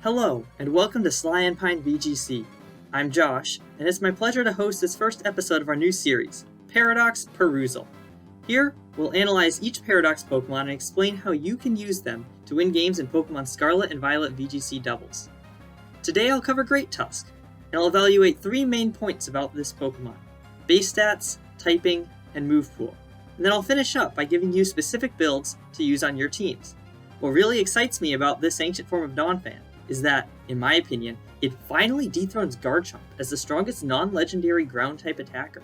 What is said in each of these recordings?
Hello, and welcome to Sly and Pine VGC. I'm Josh, and it's my pleasure to host this first episode of our new series, Paradox Perusal. Here, we'll analyze each Paradox Pokemon and explain how you can use them to win games in Pokemon Scarlet and Violet VGC doubles. Today I'll cover Great Tusk, and I'll evaluate three main points about this Pokemon: base stats, typing, and move pool. And then I'll finish up by giving you specific builds to use on your teams. What really excites me about this ancient form of Donphan is that, in my opinion, it finally dethrones Garchomp as the strongest non-legendary ground-type attacker.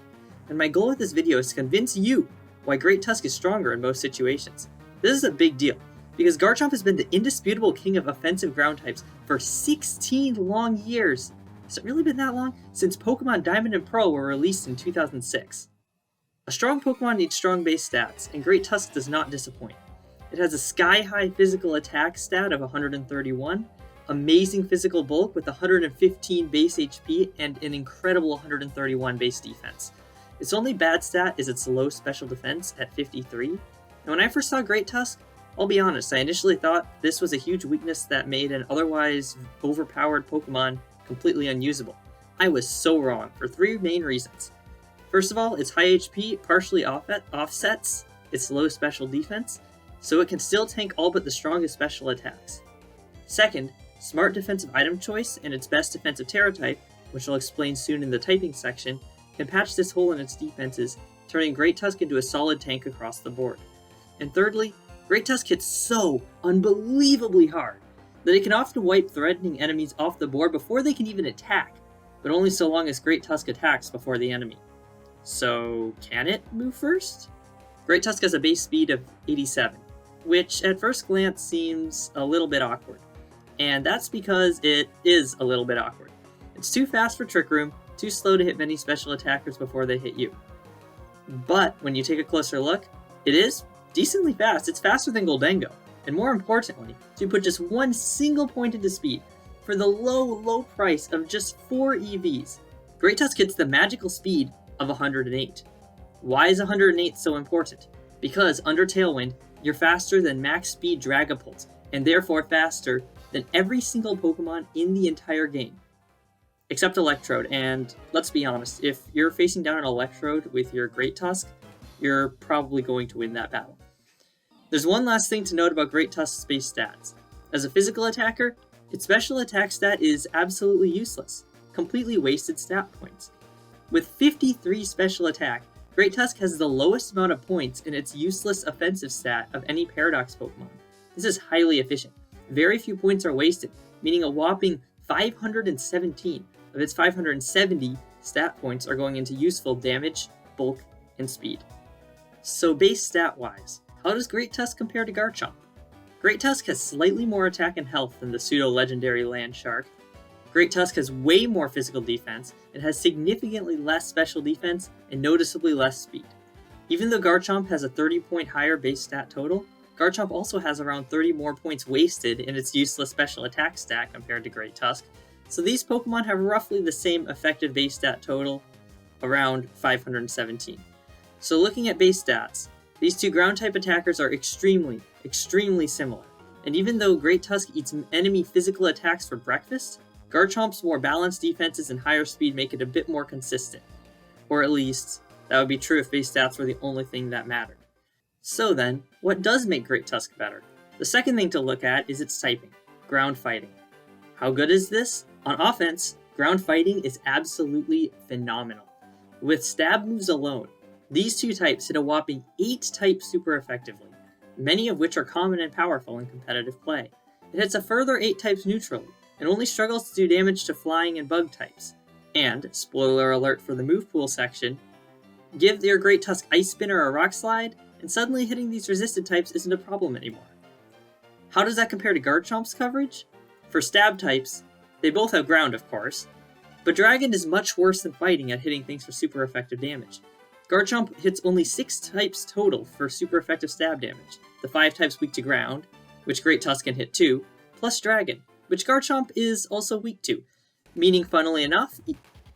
And my goal with this video is to convince you why Great Tusk is stronger in most situations. This is a big deal, because Garchomp has been the indisputable king of offensive ground types for 16 long years. Has it really been that long? Since Pokemon Diamond and Pearl were released in 2006. A strong Pokemon needs strong base stats, and Great Tusk does not disappoint. It has a sky-high physical attack stat of 131, amazing physical bulk with 115 base HP, and an incredible 131 base defense. Its only bad stat is its low special defense at 53. And when I first saw Great Tusk, I'll be honest, I initially thought this was a huge weakness that made an otherwise overpowered Pokemon completely unusable. I was so wrong for three main reasons. First of all, its high HP partially offsets its low special defense, so it can still tank all but the strongest special attacks. Second, smart defensive item choice and its best defensive Terra type, which I'll explain soon in the typing section, can patch this hole in its defenses, turning Great Tusk into a solid tank across the board. And thirdly, Great Tusk hits so unbelievably hard that it can often wipe threatening enemies off the board before they can even attack, but only so long as Great Tusk attacks before the enemy. So, can it move first? Great Tusk has a base speed of 87, which at first glance seems a little bit awkward. And that's because it is a little bit awkward. It's too fast for Trick Room, too slow to hit many special attackers before they hit you. But when you take a closer look, it is decently fast. It's faster than Goldengo. And more importantly, to put just one single point into speed, for the low price of just 4 EVs, Great Tusk hits the magical speed of 108. Why is 108 so important? Because under Tailwind, you're faster than max speed Dragapult, and therefore faster than every single Pokemon in the entire game. Except Electrode, and let's be honest, if you're facing down an Electrode with your Great Tusk, you're probably going to win that battle. There's one last thing to note about Great Tusk's base stats. As a physical attacker, its special attack stat is absolutely useless, completely wasted stat points. With 53 special attack, Great Tusk has the lowest amount of points in its useless offensive stat of any Paradox Pokemon. This is highly efficient. Very few points are wasted, meaning a whopping 517 of its 570 stat points are going into useful damage, bulk, and speed. So base stat-wise, how does Great Tusk compare to Garchomp? Great Tusk has slightly more attack and health than the pseudo-legendary Land Shark. Great Tusk has way more physical defense and has significantly less special defense and noticeably less speed. Even though Garchomp has a 30-point higher base stat total, Garchomp also has around 30 more points wasted in its useless special attack stat compared to Great Tusk, so these Pokemon have roughly the same effective base stat total, around 517. So looking at base stats, these two ground-type attackers are extremely similar, and even though Great Tusk eats enemy physical attacks for breakfast, Garchomp's more balanced defenses and higher speed make it a bit more consistent. Or at least, that would be true if base stats were the only thing that mattered. So then, what does make Great Tusk better? The second thing to look at is its typing, ground fighting. How good is this? On offense, ground fighting is absolutely phenomenal. With stab moves alone, these two types hit a whopping 8 types super effectively, many of which are common and powerful in competitive play. It hits a further 8 types neutrally, and only struggles to do damage to flying and bug types. And, spoiler alert for the move pool section, give your Great Tusk Ice Spinner or Rock Slide, and suddenly hitting these resisted types isn't a problem anymore. How does that compare to Garchomp's coverage? For stab types, they both have ground of course, but Dragon is much worse than fighting at hitting things for super effective damage. Garchomp hits only 6 types total for super effective stab damage, the 5 types weak to ground, which Great Tusk can hit too, plus Dragon, which Garchomp is also weak to, meaning funnily enough,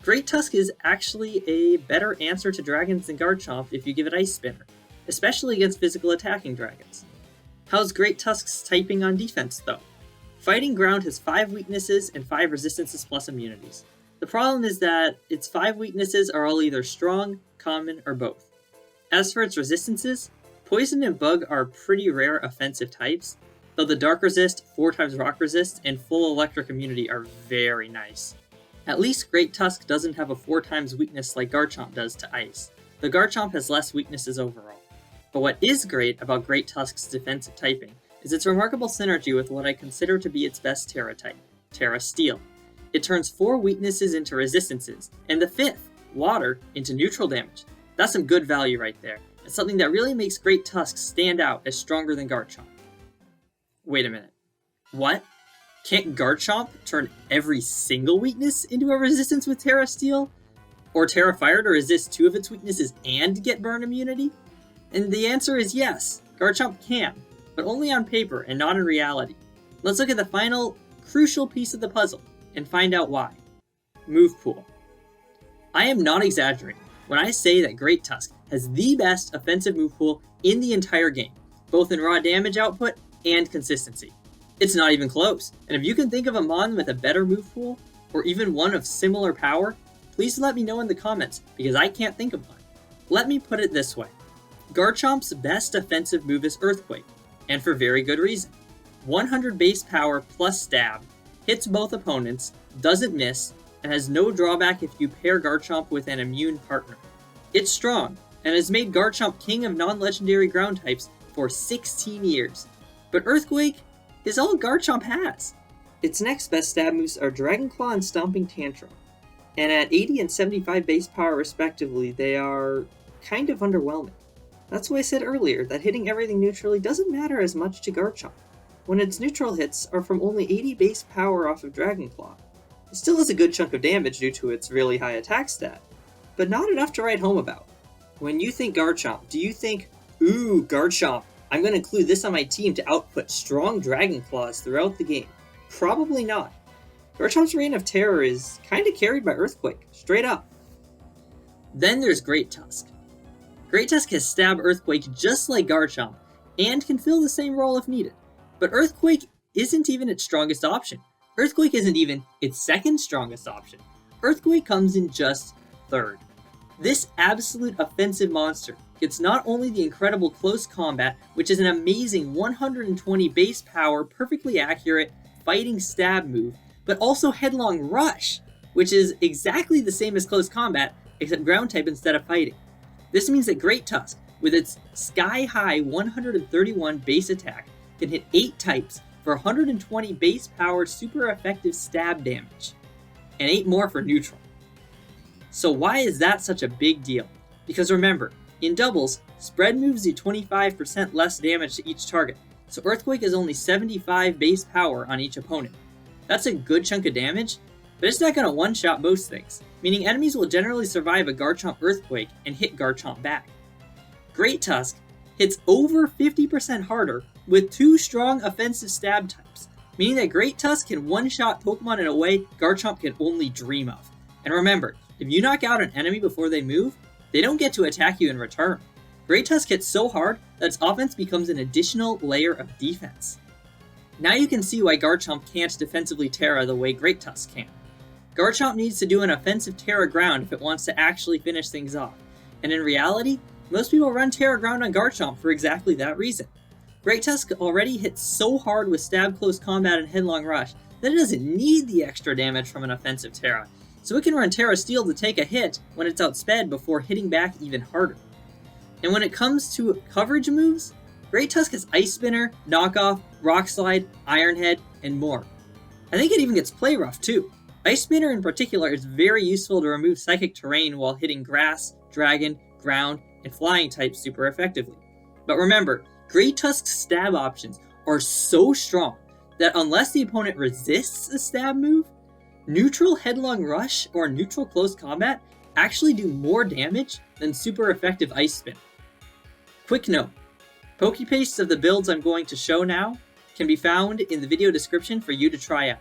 Great Tusk is actually a better answer to dragons than Garchomp if you give it Ice Spinner, especially against physical attacking dragons. How's Great Tusk's typing on defense though? Fighting Ground has 5 weaknesses and 5 resistances plus immunities. The problem is that its 5 weaknesses are all either strong, common, or both. As for its resistances, Poison and Bug are pretty rare offensive types, though the Dark Resist, 4x Rock Resist, and full Electric immunity are very nice. At least Great Tusk doesn't have a 4x weakness like Garchomp does to Ice. The Garchomp has less weaknesses overall. But what is great about Great Tusk's defensive typing is its remarkable synergy with what I consider to be its best Terra type, Terra Steel. It turns 4 weaknesses into resistances, and the 5th, Water, into neutral damage. That's some good value right there. It's something that really makes Great Tusk stand out as stronger than Garchomp. Wait a minute. What? Can't Garchomp turn every single weakness into a resistance with Terra Steel? Or Terra Fire to resist 2 of its weaknesses and get burn immunity? And the answer is yes, Garchomp can, but only on paper and not in reality. Let's look at the final, crucial piece of the puzzle and find out why. Movepool. I am not exaggerating when I say that Great Tusk has the best offensive move pool in the entire game, both in raw damage output and consistency. It's not even close, and if you can think of a Mon with a better move pool, or even one of similar power, please let me know in the comments, because I can't think of one. Let me put it this way. Garchomp's best offensive move is Earthquake, and for very good reason. 100 base power plus stab, hits both opponents, doesn't miss, and has no drawback if you pair Garchomp with an immune partner. It's strong, and has made Garchomp king of non-legendary ground types for 16 years. But Earthquake is all Garchomp has. Its next best stab moves are Dragon Claw and Stomping Tantrum, and at 80 and 75 base power respectively, they are kind of underwhelming. That's why I said earlier that hitting everything neutrally doesn't matter as much to Garchomp, when its neutral hits are from only 80 base power off of Dragon Claw. It still has a good chunk of damage due to its really high attack stat, but not enough to write home about. When you think Garchomp, do you think, ooh, Garchomp, I'm going to include this on my team to output strong Dragon Claws throughout the game? Probably not. Garchomp's Reign of Terror is kind of carried by Earthquake, straight up. Then there's Great Tusk. Great Tusk has Stab Earthquake just like Garchomp, and can fill the same role if needed. But Earthquake isn't even its strongest option. Earthquake isn't even its second strongest option. Earthquake comes in just third. This absolute offensive monster gets not only the incredible Close Combat, which is an amazing 120 base power, perfectly accurate fighting stab move, but also Headlong Rush, which is exactly the same as Close Combat, except ground type instead of fighting. This means that Great Tusk, with its sky-high 131 base attack, can hit 8 types for 120 base power super effective stab damage, and 8 more for neutral. So why is that such a big deal? Because remember, in doubles, spread moves do 25% less damage to each target, so Earthquake is only 75 base power on each opponent. That's a good chunk of damage, but it's not going to one-shot most things, meaning enemies will generally survive a Garchomp Earthquake and hit Garchomp back. Great Tusk hits over 50% harder with 2 strong offensive stab types, meaning that Great Tusk can one-shot Pokemon in a way Garchomp can only dream of. And remember, if you knock out an enemy before they move, they don't get to attack you in return. Great Tusk hits so hard that its offense becomes an additional layer of defense. Now you can see why Garchomp can't defensively Terra the way Great Tusk can. Garchomp needs to do an offensive Terra Ground if it wants to actually finish things off, and in reality, most people run Terra Ground on Garchomp for exactly that reason. Great Tusk already hits so hard with Stab Close Combat and Headlong Rush that it doesn't need the extra damage from an offensive Terra, so it can run Terra Steel to take a hit when it's outsped before hitting back even harder. And when it comes to coverage moves, Great Tusk has Ice Spinner, Knockoff, Rock Slide, Iron Head, and more. I think it even gets Play Rough too. Ice Spinner in particular is very useful to remove Psychic Terrain while hitting Grass, Dragon, Ground, and Flying types super effectively. But remember, Great Tusk's stab options are so strong that unless the opponent resists a stab move, neutral Headlong Rush or neutral Close Combat actually do more damage than super effective Ice Spin. Quick note, PokePastes of the builds I'm going to show now can be found in the video description for you to try out.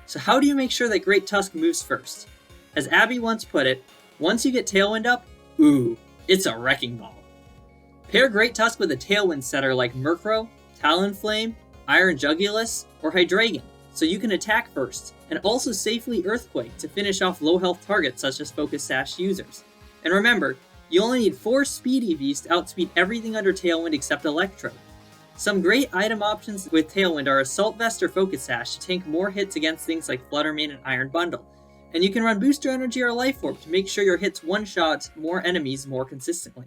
So how do you make sure that Great Tusk moves first? As Abby once put it, once you get Tailwind up, ooh, it's a wrecking ball. Pair Great Tusk with a Tailwind setter like Murkrow, Talonflame, Iron Jugulus, or Hydreigon, so you can attack first, and also safely Earthquake to finish off low health targets such as PokePastes users. And remember, you only need 4 Speed EVs to outspeed everything under Tailwind except Electrode. Some great item options with Tailwind are Assault Vest or Focus Sash to tank more hits against things like Fluttermane and Iron Bundle, and you can run Booster Energy or Life Orb to make sure your hits one-shot more enemies more consistently.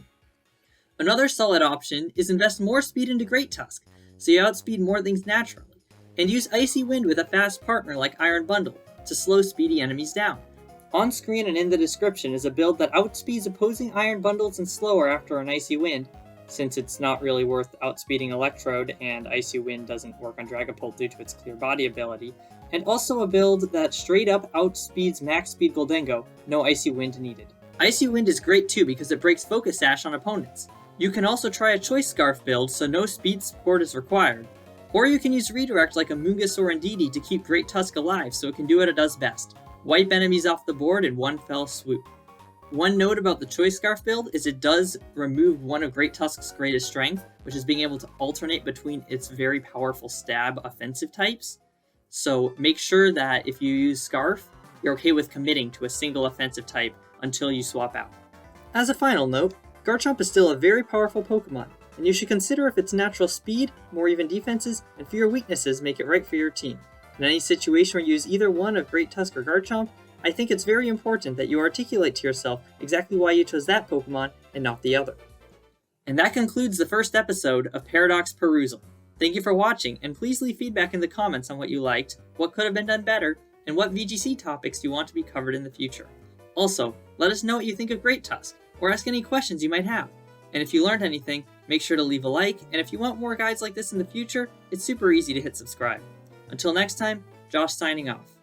Another solid option is invest more speed into Great Tusk, so you outspeed more things naturally, and use Icy Wind with a fast partner like Iron Bundle to slow speedy enemies down. On screen and in the description is a build that outspeeds opposing Iron Bundles and slower after an Icy Wind, since it's not really worth outspeeding Electrode and Icy Wind doesn't work on Dragapult due to its clear body ability, and also a build that straight up outspeeds Max Speed Goldengo, no Icy Wind needed. Icy Wind is great too because it breaks Focus Sash on opponents. You can also try a Choice Scarf build so no speed support is required, or you can use Redirect like a Mungus or Indeedee to keep Great Tusk alive so it can do what it does best. Wipe enemies off the board in one fell swoop. One note about the Choice Scarf build is it does remove one of Great Tusk's greatest strength, which is being able to alternate between its very powerful stab offensive types. So make sure that if you use Scarf, you're okay with committing to a single offensive type until you swap out. As a final note, Garchomp is still a very powerful Pokemon, and you should consider if its natural speed, more even defenses, and fewer weaknesses make it right for your team. In any situation where you use either one of Great Tusk or Garchomp, I think it's very important that you articulate to yourself exactly why you chose that Pokemon and not the other. And that concludes the first episode of Paradox Perusal. Thank you for watching, and please leave feedback in the comments on what you liked, what could have been done better, and what VGC topics you want to be covered in the future. Also, let us know what you think of Great Tusk, or ask any questions you might have. And if you learned anything, make sure to leave a like, and if you want more guides like this in the future, it's super easy to hit subscribe. Until next time, Josh signing off.